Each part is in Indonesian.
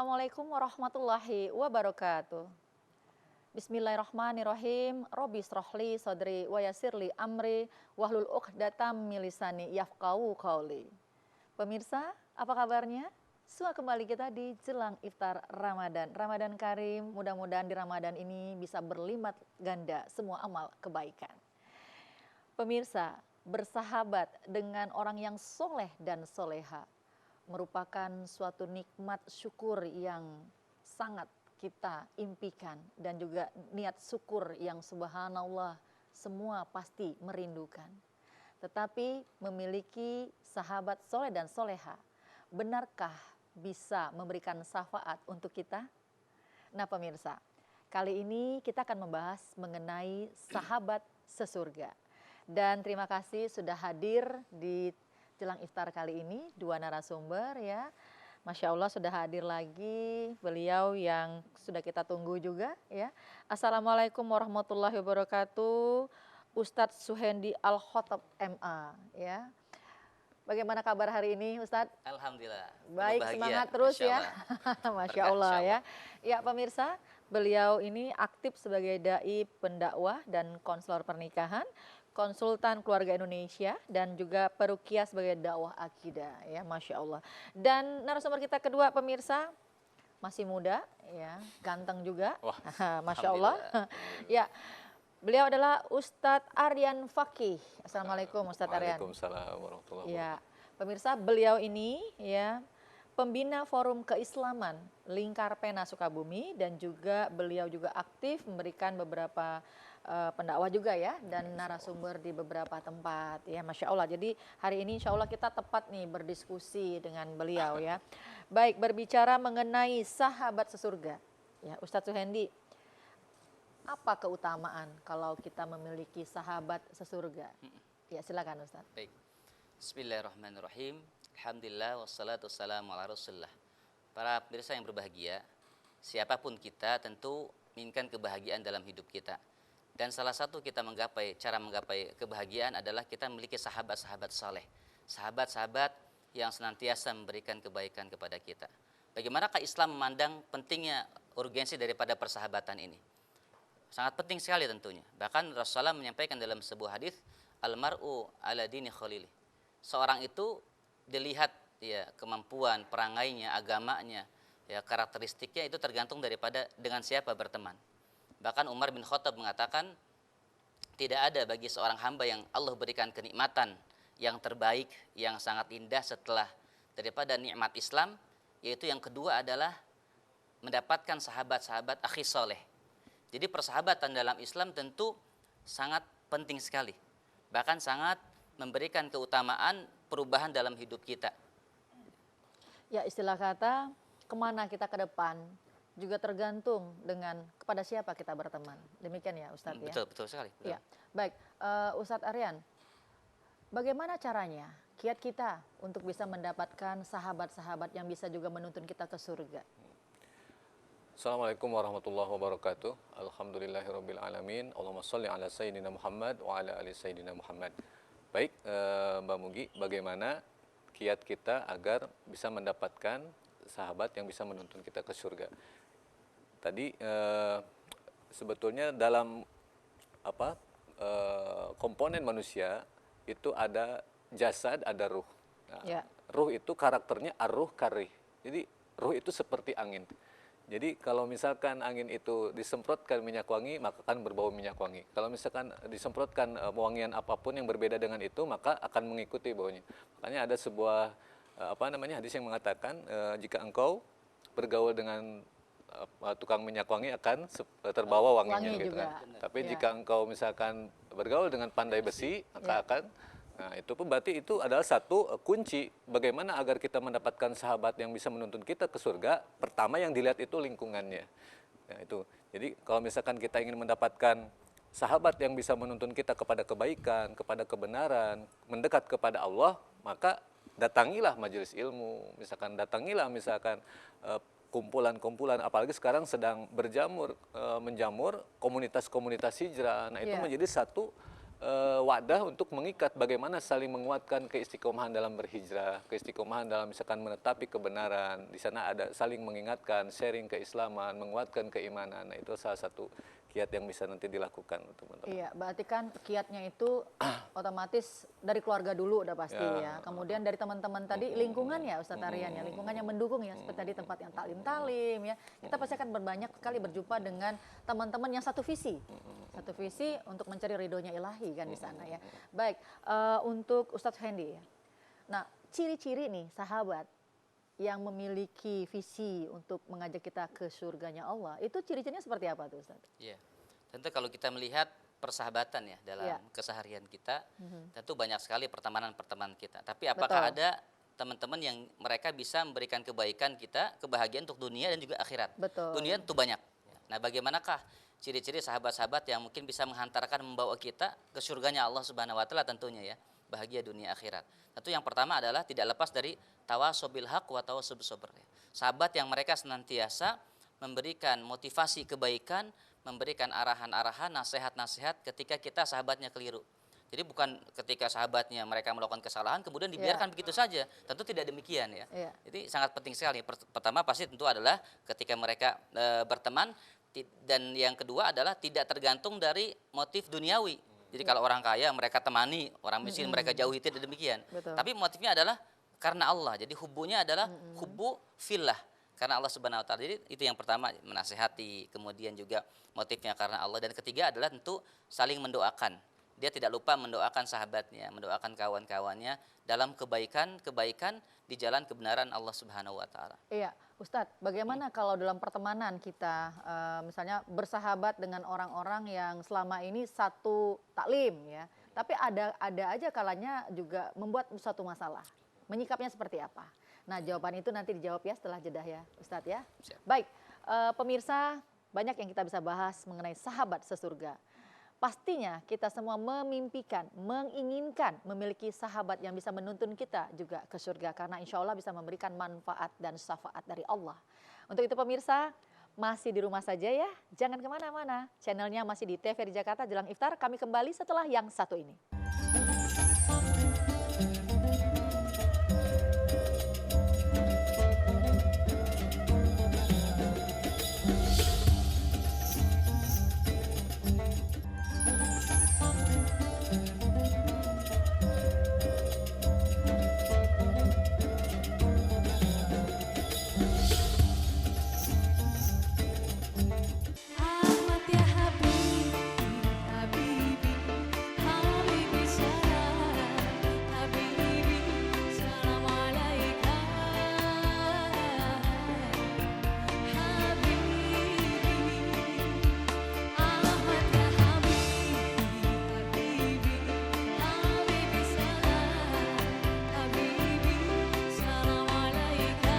Assalamualaikum warahmatullahi wabarakatuh. Bismillahirrahmanirrahim. Robbi shrahli sadri wa yassirli amri wahlul 'uqdatam min lisani yafqahu qauli. Pemirsa, apa kabarnya? Semua kembali kita di jelang iftar Ramadan. Ramadan Karim, mudah-mudahan di Ramadan ini bisa berlipat ganda semua amal kebaikan. Pemirsa, bersahabat dengan orang yang soleh dan soleha merupakan suatu nikmat syukur yang sangat kita impikan dan juga niat syukur yang subhanallah semua pasti merindukan. Tetapi memiliki sahabat soleh dan soleha, benarkah bisa memberikan syafaat untuk kita? Nah pemirsa, kali ini kita akan membahas mengenai sahabat sesurga. Dan terima kasih sudah hadir di jelang iftar kali ini, dua narasumber ya. Masya Allah sudah hadir lagi beliau yang sudah kita tunggu juga ya. Assalamualaikum warahmatullahi wabarakatuh. Ustadz Suhendi Al-Khotob MA ya. Bagaimana kabar hari ini Ustadz? Alhamdulillah. Baik, bahagia, semangat terus Masya ya. Allah. Masya Berkah, Allah Insya ya. Ya pemirsa, beliau ini aktif sebagai dai pendakwah dan konselor pernikahan, konsultan keluarga Indonesia, dan juga peruqyah sebagai dakwah akidah ya, Masya Allah. Dan narasumber kita kedua pemirsa masih muda ya, ganteng juga. Wah, Masya Allah. alhamdulillah. Ya, beliau adalah Ustadz Aryan Fakih. Assalamualaikum Ustadz Aryan. Waalaikumsalam warahmatullahi Ya, wabarakatuh. pemirsa beliau ini ya pembina Forum Keislaman Lingkar Pena Sukabumi, dan juga beliau juga aktif memberikan beberapa pendakwah juga ya, dan narasumber di beberapa tempat ya, Masya Allah. Jadi hari ini insya Allah kita tepat nih berdiskusi dengan beliau ya. Baik, berbicara mengenai sahabat sesurga ya, Ustadz Suhendi, apa keutamaan kalau kita memiliki sahabat sesurga? Ya silakan Ustadz. Baik. Bismillahirrahmanirrahim. Alhamdulillah wassalatu wassalamu ala Rasulillah. Para pemirsa yang berbahagia, siapapun kita tentu inginkan kebahagiaan dalam hidup kita. Dan salah satu cara menggapai kebahagiaan adalah kita memiliki sahabat-sahabat saleh. Sahabat-sahabat yang senantiasa memberikan kebaikan kepada kita. Bagaimanakah Islam memandang pentingnya urgensi daripada persahabatan ini? Sangat penting sekali tentunya. Bahkan Rasulullah menyampaikan dalam sebuah hadis, almar'u ala dini khalili. Seorang itu dilihat ya kemampuan, perangainya, agamanya, ya karakteristiknya itu tergantung daripada dengan siapa berteman. Bahkan Umar bin Khattab mengatakan, tidak ada bagi seorang hamba yang Allah berikan kenikmatan yang terbaik, yang sangat indah setelah daripada nikmat Islam, yaitu yang kedua adalah mendapatkan sahabat-sahabat akhi soleh. Jadi persahabatan dalam Islam tentu sangat penting sekali. Bahkan sangat memberikan keutamaan perubahan dalam hidup kita. Ya istilah kata, kemana kita ke depan juga tergantung dengan kepada siapa kita berteman. Demikian ya Ustadz ya? Betul sekali. Betul. Ya, baik. Ustadz Aryan, bagaimana caranya kiat kita untuk bisa mendapatkan sahabat-sahabat yang bisa juga menuntun kita ke surga? Assalamualaikum warahmatullahi wabarakatuh. Alhamdulillahirabbil alamin. Allahumma shalli ala sayyidina Muhammad wa ala ali sayyidina Muhammad. Baik, Mbak Mugi, bagaimana kiat kita agar bisa mendapatkan sahabat yang bisa menuntun kita ke surga? Tadi sebetulnya dalam komponen manusia itu ada jasad, ada ruh. Nah, Ya. Ruh itu karakternya ar-ruh karih. Jadi ruh itu seperti angin. Jadi kalau misalkan angin itu disemprotkan minyak wangi, maka akan berbau minyak wangi. Kalau misalkan disemprotkan wangian apapun yang berbeda dengan itu, maka akan mengikuti baunya. Makanya ada sebuah hadis yang mengatakan, jika engkau bergaul dengan tukang minyak wangi akan terbawa wanginya Wangi gitu juga. kan. Tapi Ya. jika engkau misalkan bergaul dengan pandai besi, maka Ya. akan itu pun berarti itu adalah satu kunci bagaimana agar kita mendapatkan sahabat yang bisa menuntun kita ke surga. Pertama yang dilihat itu lingkungannya. Ya, itu. Jadi kalau misalkan kita ingin mendapatkan sahabat yang bisa menuntun kita kepada kebaikan, kepada kebenaran, mendekat kepada Allah, maka datangilah majelis ilmu, misalkan kumpulan-kumpulan, apalagi sekarang sedang menjamur komunitas-komunitas hijrah. Nah, itu Ya. menjadi satu wadah untuk mengikat bagaimana saling menguatkan keistiqomahan dalam berhijrah, keistiqomahan dalam misalkan menetapi kebenaran. Di sana ada saling mengingatkan, sharing keislaman, menguatkan keimanan. Nah, itu salah satu kiat yang bisa nanti dilakukan teman-teman. Iya, berarti kan kiatnya itu otomatis dari keluarga dulu udah pasti ya. Kemudian dari teman-teman tadi lingkungan ya Ustadz Aryan ya, lingkungan yang mendukung ya seperti tadi tempat yang talim-talim ya. Kita pasti akan berbanyak sekali berjumpa dengan teman-teman yang satu visi. Satu visi untuk mencari ridhonya ilahi kan di sana ya. Baik, untuk Ustadz Hendi ya. Nah, ciri-ciri nih sahabat yang memiliki visi untuk mengajak kita ke surganya Allah, itu ciri-cirinya seperti apa tuh Ustaz? Iya. Tentu kalau kita melihat persahabatan ya dalam keseharian kita, tentu banyak sekali pertemanan-pertemanan kita. Tapi apakah ada teman-teman yang mereka bisa memberikan kebaikan kita, kebahagiaan untuk dunia dan juga akhirat? Betul. Dunia tentu banyak. Nah, bagaimanakah ciri-ciri sahabat-sahabat yang mungkin bisa menghantarkan, membawa kita ke surganya Allah Subhanahu wa taala tentunya ya, bahagia dunia akhirat. Tentu yang pertama adalah tidak lepas dari tawasobil haq wa tawasobil sabr. Sahabat yang mereka senantiasa memberikan motivasi kebaikan, memberikan arahan-arahan, nasihat-nasihat ketika kita sahabatnya keliru. Jadi bukan ketika sahabatnya mereka melakukan kesalahan kemudian dibiarkan begitu saja. Tentu tidak demikian ya. Jadi sangat penting sekali. Pertama pasti tentu adalah ketika mereka berteman, dan yang kedua adalah tidak tergantung dari motif duniawi. Jadi kalau orang kaya mereka temani, orang miskin mereka jauhi, tidak demikian. Tapi motifnya adalah karena Allah. Jadi hubbunya adalah hubbu fillah, karena Allah Subhanahu wa taala. Jadi itu yang pertama, menasehati, kemudian juga motifnya karena Allah, dan ketiga adalah tentu saling mendoakan. Dia tidak lupa mendoakan sahabatnya, mendoakan kawan-kawannya dalam kebaikan di jalan kebenaran Allah Subhanahu wa taala. Iya, Ustadz, bagaimana kalau dalam pertemanan kita misalnya bersahabat dengan orang-orang yang selama ini satu taklim ya, tapi ada aja kalanya juga membuat suatu masalah. Menyikapnya seperti apa? Nah, jawaban itu nanti dijawab ya setelah jeda ya, Ustadz ya. Siap. Baik, pemirsa, banyak yang kita bisa bahas mengenai sahabat sesurga. Pastinya kita semua memimpikan, menginginkan memiliki sahabat yang bisa menuntun kita juga ke surga. Karena insya Allah bisa memberikan manfaat dan syafaat dari Allah. Untuk itu pemirsa, masih di rumah saja ya. Jangan kemana-mana. Channelnya masih di TVRI Jakarta Jelang Iftar. Kami kembali setelah yang satu ini. Ahmad ya Habibi, Habibi, Habibi salam, Habibi salam alaika, Habibi, Ahmad ya Habibi, Habibi, Habibi salam, Habibi salam alaika.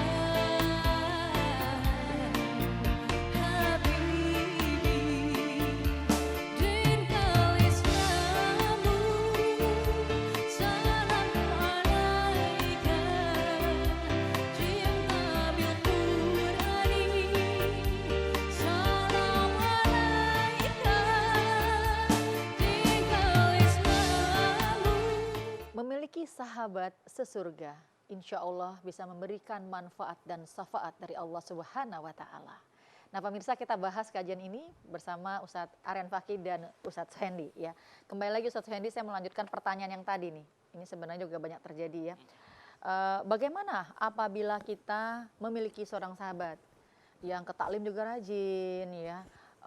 Memiliki sahabat sesurga, insya Allah bisa memberikan manfaat dan syafaat dari Allah Subhanahu wa taala. Nah, pemirsa, kita bahas kajian ini bersama Ustadz Aryan Fakih dan Ustadz Hendi ya. Kembali lagi Ustadz Hendi, saya melanjutkan pertanyaan yang tadi nih. Ini sebenarnya juga banyak terjadi ya. Bagaimana apabila kita memiliki seorang sahabat yang ke taklim juga rajin ya,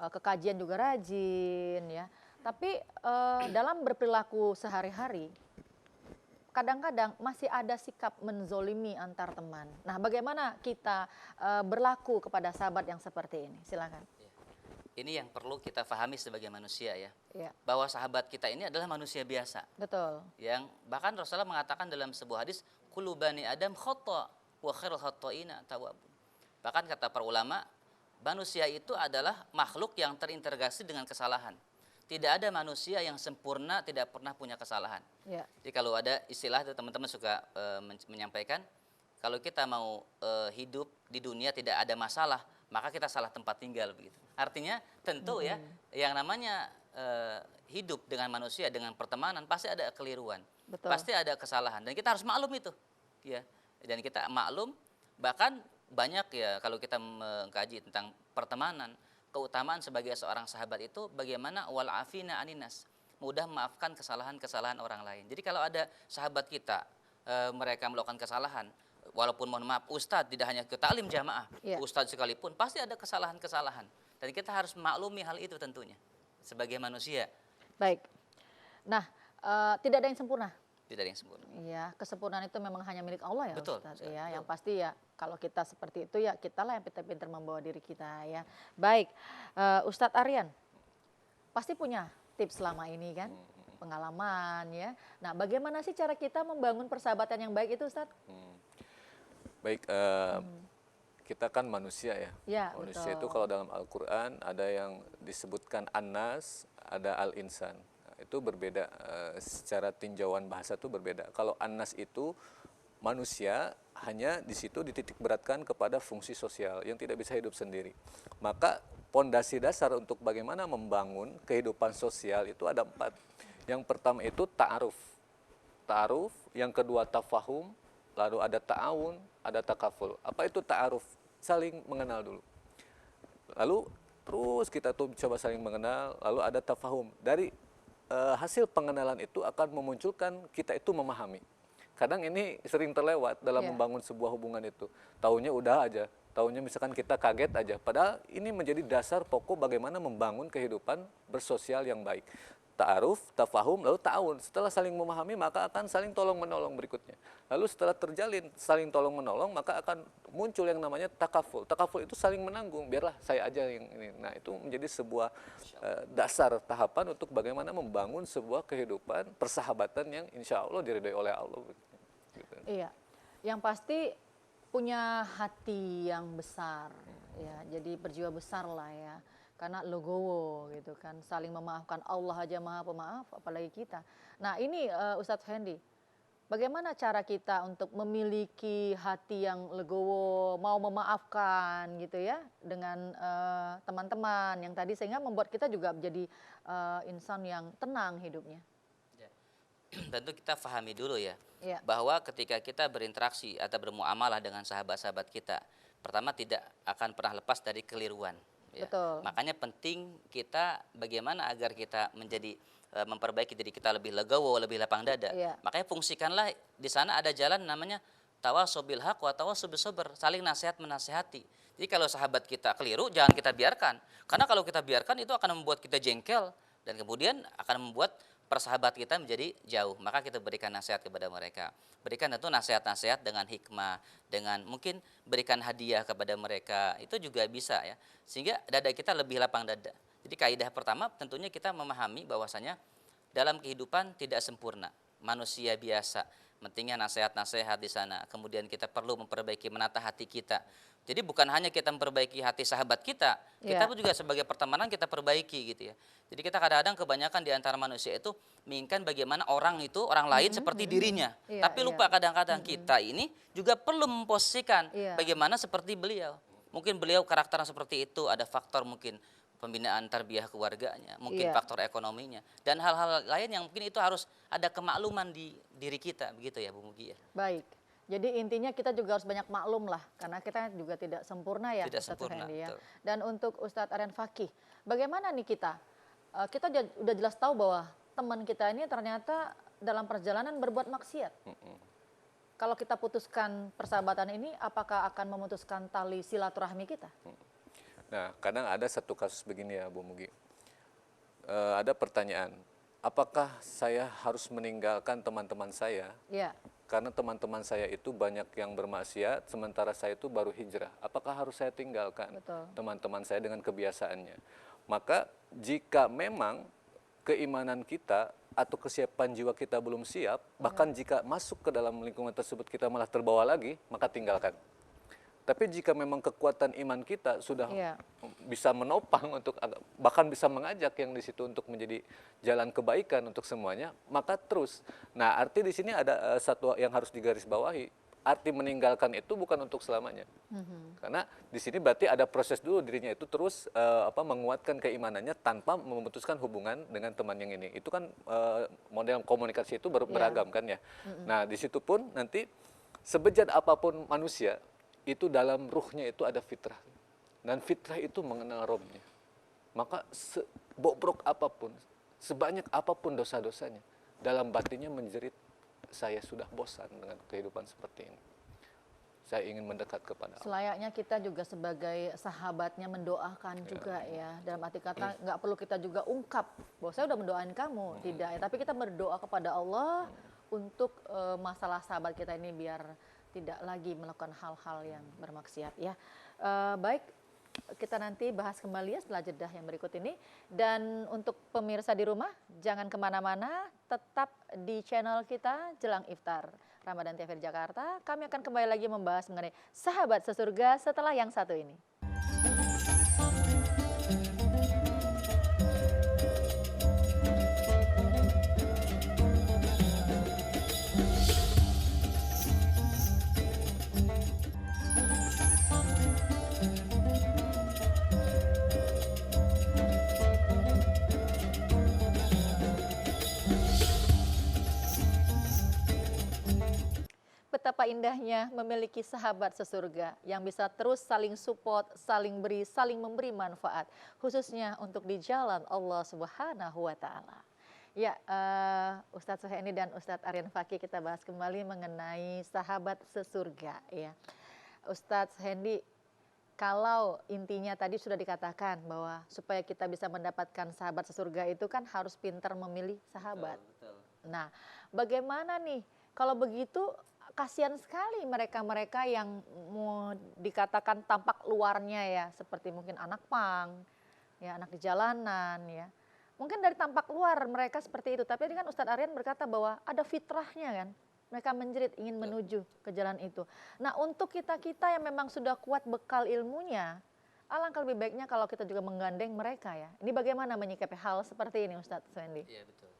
ke kajian juga rajin ya. Tapi dalam berperilaku sehari-hari kadang-kadang masih ada sikap menzolimi antar teman. Nah, bagaimana kita berlaku kepada sahabat yang seperti ini? Silakan. Ini yang perlu kita pahami sebagai manusia ya. Ya, Bahwa sahabat kita ini adalah manusia biasa. betul. Yang bahkan Rasulullah mengatakan dalam sebuah hadis, kullu bani Adam khata wa khairul khata'ina tawwabun. Bahkan kata para ulama, manusia itu adalah makhluk yang terintegrasi dengan kesalahan. Tidak ada manusia yang sempurna, tidak pernah punya kesalahan. Ya, Jadi kalau ada istilah itu teman-teman suka menyampaikan, kalau kita mau hidup di dunia tidak ada masalah, maka kita salah tempat tinggal begitu. Artinya tentu ya, yang namanya hidup dengan manusia, dengan pertemanan pasti ada kekeliruan, Betul. pasti ada kesalahan, dan kita harus maklum itu, ya. Dan kita maklum, bahkan banyak ya kalau kita mengkaji tentang pertemanan, keutamaan sebagai seorang sahabat itu bagaimana wal afina aninas, mudah memaafkan kesalahan-kesalahan orang lain. Jadi kalau ada sahabat kita mereka melakukan kesalahan, walaupun mohon maaf ustadz, tidak hanya ke taklim jamaah, Iya. ustadz sekalipun pasti ada kesalahan-kesalahan, dan kita harus maklumi hal itu tentunya sebagai manusia. Baik. Nah, tidak ada yang sempurna. Tidak ada yang sempurna. Iya, kesempurnaan itu memang hanya milik Allah ya, Betul, Ustaz. Ustaz, Ya, betul. yang pasti ya kalau kita seperti itu ya kitalah yang pintar-pintar membawa diri kita ya. Baik, Ustadz Aryan, pasti punya tips selama ini kan, pengalaman ya. Nah, bagaimana sih cara kita membangun persahabatan yang baik itu, Ustadz? Baik, kita kan manusia ya. Ya, Manusia itu betul. kalau dalam Al-Quran ada yang disebutkan An-Nas, ada Al-Insan. Nah, itu berbeda, secara tinjauan bahasa itu berbeda. Kalau An-Nas itu manusia, hanya di situ dititik beratkan kepada fungsi sosial yang tidak bisa hidup sendiri. Maka pondasi dasar untuk bagaimana membangun kehidupan sosial itu ada 4. Yang pertama itu ta'aruf. Ta'aruf, yang kedua tafahum, lalu ada ta'awun, ada takaful. Apa itu ta'aruf? Saling mengenal dulu. Lalu terus kita tuh coba saling mengenal, lalu ada tafahum. Dari hasil pengenalan itu akan memunculkan kita itu memahami. Kadang ini sering terlewat dalam Iya. membangun sebuah hubungan itu. Taunya udah aja, taunya misalkan kita kaget aja. Padahal ini menjadi dasar pokok bagaimana membangun kehidupan bersosial yang baik. Ta'aruf, tafahum, lalu ta'awun. Setelah saling memahami maka akan saling tolong-menolong berikutnya. Lalu setelah terjalin saling tolong-menolong maka akan muncul yang namanya takaful. Takaful itu saling menanggung, biarlah saya aja yang ini. Nah itu menjadi sebuah dasar tahapan untuk bagaimana membangun sebuah kehidupan persahabatan yang insya Allah diridhoi oleh Allah. Gitu. Iya, yang pasti punya hati yang besar, ya. Jadi berjiwa besar lah ya. Karena legowo gitu kan, saling memaafkan, Allah aja maha pemaaf, apalagi kita. Nah ini Ustadz Hendy, bagaimana cara kita untuk memiliki hati yang legowo, mau memaafkan gitu ya, dengan teman-teman yang tadi sehingga membuat kita juga menjadi insan yang tenang hidupnya. Tentu kita pahami dulu ya, Iya. bahwa ketika kita berinteraksi atau bermuamalah dengan sahabat-sahabat kita, pertama tidak akan pernah lepas dari keliruan. Ya. Betul. Makanya penting kita bagaimana agar kita menjadi memperbaiki diri kita lebih legowo, lebih lapang dada. Iya. Makanya fungsikanlah di sana ada jalan namanya tawasau bil haq wa tawasau bis sabr, saling nasihat menasihati. Jadi kalau sahabat kita keliru jangan kita biarkan. Karena kalau kita biarkan itu akan membuat kita jengkel dan kemudian akan membuat persahabat kita menjadi jauh. Maka kita berikan nasihat kepada mereka. Berikan tentu nasihat-nasihat dengan hikmah, dengan mungkin berikan hadiah kepada mereka. Itu juga bisa ya. Sehingga dada kita lebih lapang dada. Jadi kaidah pertama tentunya kita memahami bahwasanya dalam kehidupan tidak sempurna. Manusia biasa. Pentingnya nasihat-nasihat di sana. Kemudian kita perlu memperbaiki menata hati kita. Jadi bukan hanya kita memperbaiki hati sahabat kita Iya. pun juga sebagai pertemanan kita perbaiki gitu ya. Jadi kita kadang-kadang kebanyakan di antara manusia itu menginginkan bagaimana orang lain seperti dirinya. Iya, Tapi lupa kadang-kadang kita ini juga perlu memposisikan Iya. bagaimana seperti beliau. Mungkin beliau karakternya seperti itu, ada faktor mungkin pembinaan tarbiyah keluarganya, mungkin Iya. faktor ekonominya, dan hal-hal lain yang mungkin itu harus ada kemakluman di diri kita, begitu ya Bu Mugi ya. Baik. Jadi intinya kita juga harus banyak maklum lah, karena kita juga tidak sempurna ya, Tidak Ustadz sempurna, Effendi ya. betul. Dan untuk Ustadz Aryan Fakih, bagaimana nih kita? Kita udah jelas tahu bahwa teman kita ini ternyata dalam perjalanan berbuat maksiat. Kalau kita putuskan persahabatan ini, apakah akan memutuskan tali silaturahmi kita? Nah, kadang ada satu kasus begini ya, Bu Mugi. Ada pertanyaan, apakah saya harus meninggalkan teman-teman saya Ya, karena teman-teman saya itu banyak yang bermaksiat, sementara saya itu baru hijrah. Apakah harus saya tinggalkan Betul. teman-teman saya dengan kebiasaannya? Maka jika memang keimanan kita atau kesiapan jiwa kita belum siap, bahkan jika masuk ke dalam lingkungan tersebut kita malah terbawa lagi, maka tinggalkan. Tapi jika memang kekuatan iman kita sudah Iya. bisa menopang untuk bahkan bisa mengajak yang di situ untuk menjadi jalan kebaikan untuk semuanya, maka terus. Nah, arti di sini ada satu yang harus digarisbawahi. arti meninggalkan itu bukan untuk selamanya. Karena di sini berarti ada proses dulu dirinya itu terus menguatkan keimanannya tanpa memutuskan hubungan dengan teman yang ini. Itu kan model komunikasi itu beragam kan ya. Nah, di situ pun nanti sebejat apapun manusia itu dalam ruhnya itu ada fitrah. Dan fitrah itu mengenal Robnya. Maka sebobrok apapun, sebanyak apapun dosa-dosanya, dalam batinnya menjerit, saya sudah bosan dengan kehidupan seperti ini. Saya ingin mendekat kepada Allah. Selayaknya kita juga sebagai sahabatnya mendoakan juga ya. Dalam arti kata nggak perlu kita juga ungkap bahwa saya udah mendoain kamu, tidak ya. Tapi kita berdoa kepada Allah untuk masalah sahabat kita ini biar tidak lagi melakukan hal-hal yang bermaksiat ya. Baik, kita nanti bahas kembali ya setelah jeda yang berikut ini. Dan untuk pemirsa di rumah, jangan kemana-mana, tetap di channel kita Jelang Iftar Ramadan TVRI Jakarta. Kami akan kembali lagi membahas mengenai sahabat sesurga setelah yang satu ini. Betapa indahnya memiliki sahabat sesurga yang bisa terus saling support, saling beri, saling memberi manfaat, khususnya untuk di jalan Allah Subhanahu wa Ta'ala. Ya, Ustadz Suhaini dan Ustadz Aryan Fakih, kita bahas kembali mengenai sahabat sesurga. Ya, Ustadz Suhaini, kalau intinya tadi sudah dikatakan bahwa supaya kita bisa mendapatkan sahabat sesurga itu kan harus pintar memilih sahabat. Betul. Nah, bagaimana nih kalau begitu? Kasihan sekali mereka-mereka yang mau dikatakan tampak luarnya ya, seperti mungkin anak pang, ya anak di jalanan ya. Mungkin dari tampak luar mereka seperti itu, tapi tadi kan Ustadz Aryan berkata bahwa ada fitrahnya kan. Mereka menjerit ingin menuju ke jalan itu. Nah, untuk kita-kita yang memang sudah kuat bekal ilmunya, alangkah lebih baiknya kalau kita juga menggandeng mereka ya. Ini bagaimana menyikapi hal seperti ini Ustadz Suhendi? Iya, betul.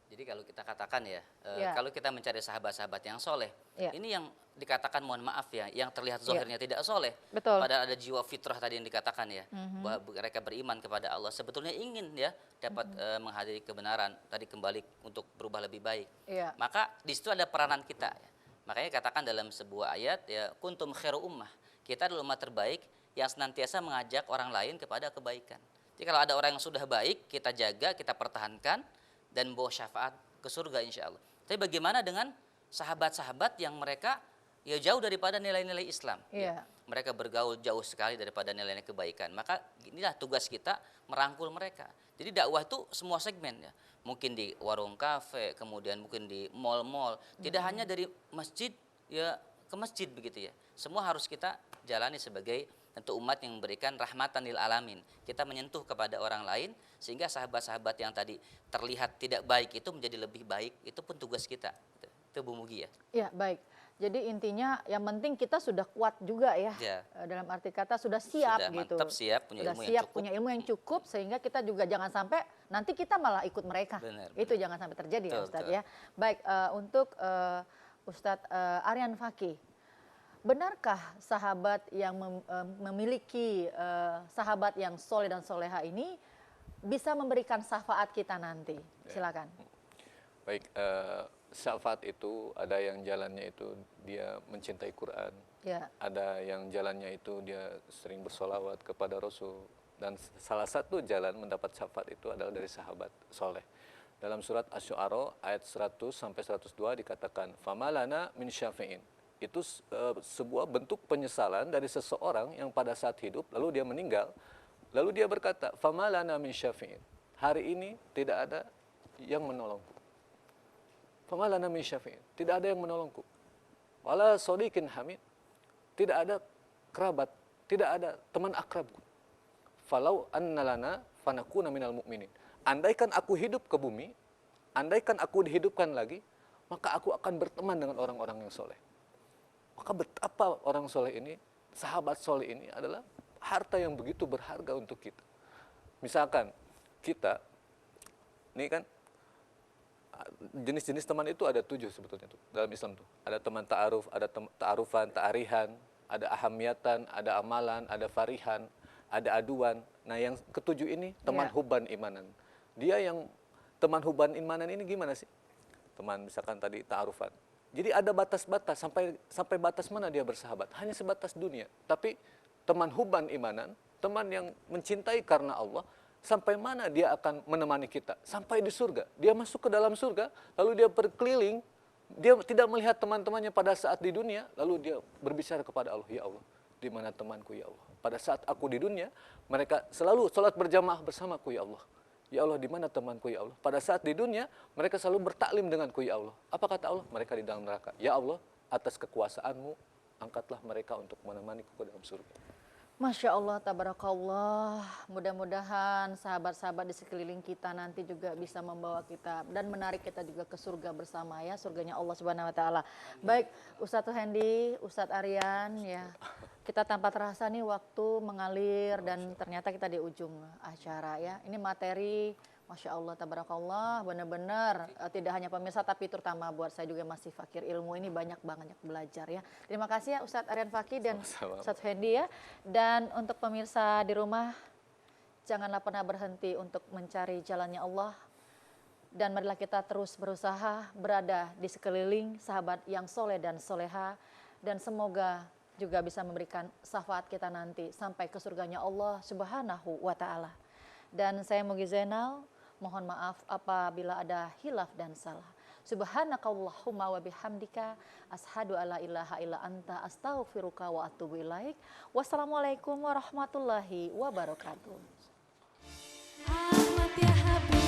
Jadi kalau kita katakan ya, Ya. kalau kita mencari sahabat-sahabat yang soleh, Ya. ini yang dikatakan mohon maaf ya, yang terlihat zahirnya tidak soleh. Betul. Padahal ada jiwa fitrah tadi yang dikatakan ya, bahwa mereka beriman kepada Allah. Sebetulnya ingin ya dapat menghadiri kebenaran, tadi kembali untuk berubah lebih baik. Iya. Maka di situ ada peranan kita. Ya. Makanya katakan dalam sebuah ayat ya, kuntum khairu ummah. Kita adalah umat terbaik yang senantiasa mengajak orang lain kepada kebaikan. Jadi kalau ada orang yang sudah baik, kita jaga, kita pertahankan, dan bawa syafaat ke surga insya Allah. Tapi bagaimana dengan sahabat-sahabat yang mereka ya jauh daripada nilai-nilai Islam? Iya. Ya. Mereka bergaul jauh sekali daripada nilai-nilai kebaikan. Maka inilah tugas kita merangkul mereka. Jadi dakwah itu semua segmen ya. Mungkin di warung kafe, kemudian mungkin di mal-mal. Tidak hanya dari masjid ya ke masjid begitu ya. Semua harus kita jalani sebagai tentu umat yang memberikan rahmatan lil alamin. Kita menyentuh kepada orang lain sehingga sahabat-sahabat yang tadi terlihat tidak baik itu menjadi lebih baik. Itu pun tugas kita. Itu Bu Mugi ya. Ya, baik. Jadi intinya yang penting kita sudah kuat juga ya. Ya. Dalam arti kata sudah siap Sudah gitu. mantap, siap, punya Sudah ilmu siap, yang cukup. punya ilmu yang cukup sehingga kita juga jangan sampai nanti kita malah ikut mereka. Benar, Itu jangan sampai terjadi ya Betul, Ustadz betul. ya. Baik, untuk Ustadz Aryan Fakih. Benarkah sahabat yang memiliki sahabat yang soleh dan soleha ini bisa memberikan syafaat kita nanti? Silakan. Baik, syafaat itu ada yang jalannya itu dia mencintai Quran, Ya. ada yang jalannya itu dia sering bersolawat kepada Rasul, dan salah satu jalan mendapat syafaat itu adalah dari sahabat soleh. Dalam surat Asy-Syu'ara ayat 100 sampai 102 dikatakan, "Famalana min syafi'in." Itu sebuah bentuk penyesalan dari seseorang yang pada saat hidup lalu dia meninggal, lalu dia berkata, "Famalana min syafi'in." Hari ini tidak ada yang menolongku. Famalana min syafi'in. Tidak ada yang menolongku. Wala shodiqin hamid. Tidak ada kerabat, tidak ada teman akrabku. Falau annalana fanakuna minal mu'minin. Andaikan aku hidup ke bumi, andaikan aku dihidupkan lagi, maka aku akan berteman dengan orang-orang yang soleh. Maka betapa orang soleh ini, sahabat soleh ini adalah harta yang begitu berharga untuk kita. Misalkan kita, ini kan jenis-jenis teman itu ada 7 sebetulnya tuh dalam Islam tuh. Ada teman ta'aruf, ada ta'arufan, ta'arihan, ada ahamiyatan, ada amalan, ada farihan, ada aduan. Nah yang ketujuh ini teman Ya. huban imanan. Dia yang teman huban imanan ini gimana sih? Teman misalkan tadi ta'arufan. Jadi ada batas-batas, sampai batas mana dia bersahabat? Hanya sebatas dunia. Tapi teman huban imanan, teman yang mencintai karena Allah, sampai mana dia akan menemani kita? Sampai di surga. Dia masuk ke dalam surga, lalu dia berkeliling, dia tidak melihat teman-temannya pada saat di dunia, lalu dia berbicara kepada Allah, ya Allah, di mana temanku ya Allah? Pada saat aku di dunia, mereka selalu sholat berjamaah bersamaku ya Allah. Ya Allah, di mana temanku ya Allah? Pada saat di dunia, mereka selalu bertaklim denganku ya Allah. Apa kata Allah? Mereka di dalam neraka. Ya Allah, atas kekuasaanmu, angkatlah mereka untuk menemaniku ke dalam surga. Masya Allah, tabarakallah. Mudah-mudahan sahabat-sahabat di sekeliling kita nanti juga bisa membawa kita dan menarik kita juga ke surga bersama ya, surganya Allah Subhanahu Wa Taala. Baik, Ustadz Hendy, Ustadz Aryan, ya kita tanpa terasa nih waktu mengalir dan ternyata kita di ujung acara ya. Ini materi, Masya Allah, tabarakallah, benar-benar tidak hanya pemirsa tapi terutama buat saya juga masih fakir ilmu ini banyak banget belajar ya. Terima kasih ya Ustadz Aryan Fakih dan Sama-sama. Ustadz Hendy ya. Dan untuk pemirsa di rumah, janganlah pernah berhenti untuk mencari jalannya Allah. Dan marilah kita terus berusaha berada di sekeliling sahabat yang soleh dan soleha. Dan semoga juga bisa memberikan syafaat kita nanti sampai ke surganya Allah Subhanahu wa Ta'ala. Dan saya Mugi Zainal, mohon maaf apabila ada hilaf dan salah. Subhanakallahumma wa bihamdika ashadu alla ilaha illa anta astaghfiruka wa atubu ilaik. Wassalamualaikum warahmatullahi wabarakatuh. Ahmad ya Habib